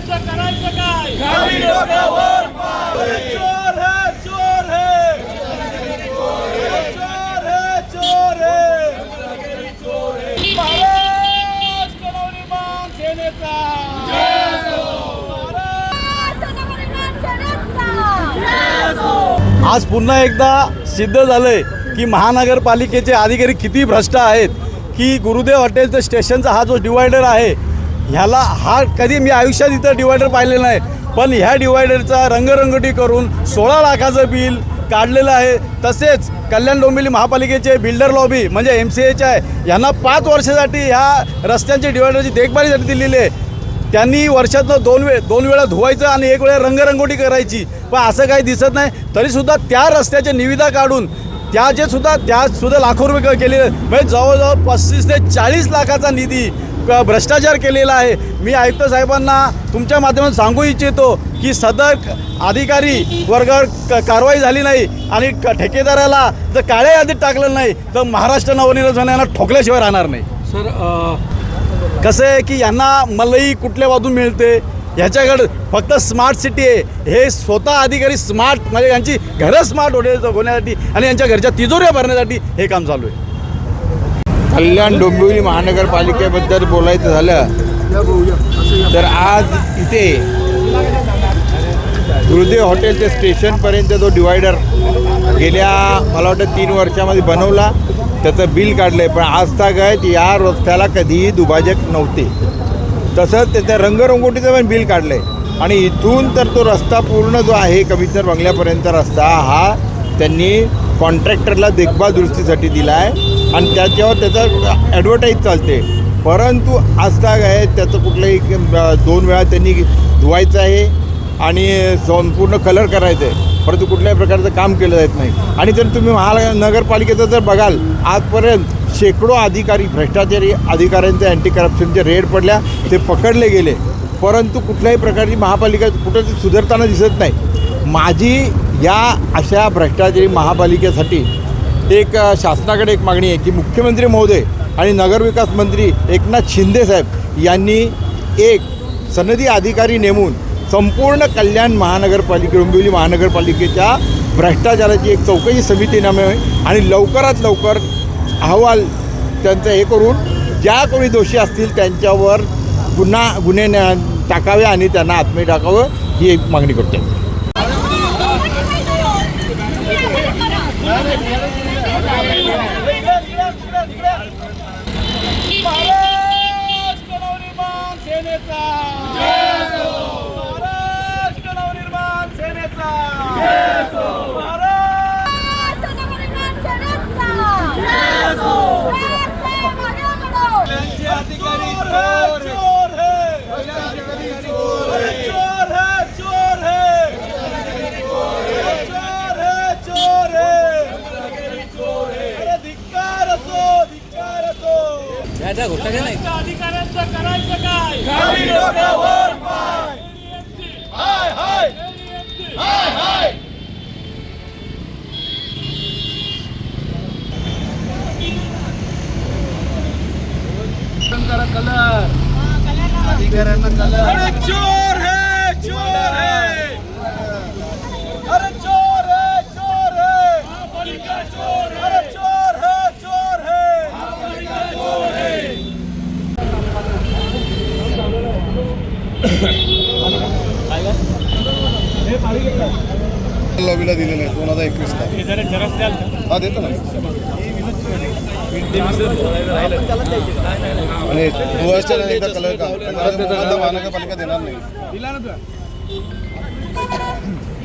शेतकऱ्यांचं करायचं काय? खाली डोक्यावर पाय. चोर है चोर है चोर है चोर है महाराष्ट्र नवनिर्माण सेनेचा आज पुन्हा एकदा सिद्ध झालंय की महानगरपालिकेचे अधिकारी किती भ्रष्ट आहेत की गुरुदेव हॉटेलचं स्टेशनचा हा जो डिवायडर आहे ह्याला हा कधी मी आयुष्यात इथं डिवायडर पाहिलेलं नाही, पण ह्या डिवायडरचा रंगरंगोटी करून 16 लाखाचं बिल काढलेलं आहे. तसेच कल्याण डोंबिवली महापालिकेचे बिल्डर लॉबी म्हणजे MCH आहे यांना 5 वर्षासाठी ह्या रस्त्यांची डिवायडरची देखभालीसाठी दिलेली आहे. त्यांनी वर्षातनं दोन वेळा धुवायचं आणि एक वेळा रंगरंगोटी करायची, पण असं काही दिसत नाही. तरीसुद्धा त्या रस्त्याच्या निविदा काढून त्यासुद्धा लाखो रुपये केलेले म्हणजे जवळजवळ 35 ते 40 लाखाचा निधी भ्रष्टाचार केलेला आहे. मी आयुक्त साहेबांना तुमच्या माध्यमातून सांगू इच्छितो की सदर अधिकारी वर्गावर कारवाई झाली नाही आणि ठेकेदाराला जर काळ्या यादीत टाकलं नाही तर महाराष्ट्र नवनिर्माण यांना ठोकल्याशिवाय राहणार नाही. सर कसं आहे की यांना मलई कुठल्या बाजून मिळते ह्याच्याकडे फक्त स्मार्ट सिटी आहे. हे स्वतः अधिकारी स्मार्ट म्हणजे यांची घरं स्मार्ट होण्यासाठी आणि यांच्या घरच्या तिजोऱ्या भरण्यासाठी हे काम चालू आहे. कल्याण डोंबिवली महानगरपालिकेबद्दल बोलायचं झालं तर आज इथे गुरुदेव हॉटेलच्या स्टेशनपर्यंत जो डिवायडर गेल्या मला वाटतं 3 वर्षामध्ये बनवला त्याचं बिल काढलं आहे, पण आजतागायत या रस्त्याला कधीही दुभाजक नव्हते. तसंच त्याचं रंगरंगोटीचं पण बिल काढलं आहे आणि इथून तर तो रस्ता पूर्ण जो आहे कमिशनर बंगल्यापर्यंत रस्ता हा त्यांनी कॉन्ट्रॅक्टरला देखभाल दुरुस्तीसाठी दिला आहे आणि त्याच्यावर त्याचं ॲडव्हर्टाईज चालते. परंतु आजतागायत त्याचं कुठलंही 2 वेळा त्यांनी धुवायचं आहे आणि संपूर्ण कलर करायचं आहे, परंतु कुठल्याही प्रकारचं काम केलं जात नाही. आणि जर तुम्ही महानगरपालिकेचं जर बघाल आजपर्यंत शेकडो अधिकारी भ्रष्टाचारी अधिकाऱ्यांचे अँटी करप्शनचे रेड पडल्या, ते पकडले गेले, परंतु कुठल्याही प्रकारची महापालिका कुठं सुधारताना दिसत नाही. माझी या अशा भ्रष्टाचारी महापालिकेसाठी एक शासनाकडे एक मागणी आहे की मुख्यमंत्री महोदय आणि नगरविकास मंत्री एकनाथ शिंदे साहेब यांनी एक सनदी अधिकारी नेमून संपूर्ण कल्याण महानगरपालिके डोंबिवली महानगरपालिकेच्या भ्रष्टाचाराची एक चौकशी समिती नेमावी आणि लवकरात लवकर अहवाल त्यांचं हे करून ज्या कोणी दोषी असतील त्यांच्यावर गुन्हे टाकावे आणि त्यांना आत्महत्या टाकावं ही एक मागणी करतो. महाराष्ट्र नवनिर्माण सेनेचा महाराष्ट्र नवनिर्माण सेनेचा महाराष्ट्र नवनिर्माण सेनेचा त्यांचे अधिकारी चोर है चोर है चोर है चोर है चोर है चोर है अरे धिक्कार असो धिक्कार असो. अधिकाऱ्यांचं करायचं काय? खाली डोक्यावर पाय. हाय हाय हाय हाय. कलर अधिकाऱ्यांना कलर. अरे चोर है चोर है अरे चोर है चोर है चोर है अरे चोर है चोर है. लॉबीला दिलेलं आहे 2021ला. हा देतो ना आणि धुवायच्या एकदा कलर का महानगरपालिका देणार नाही.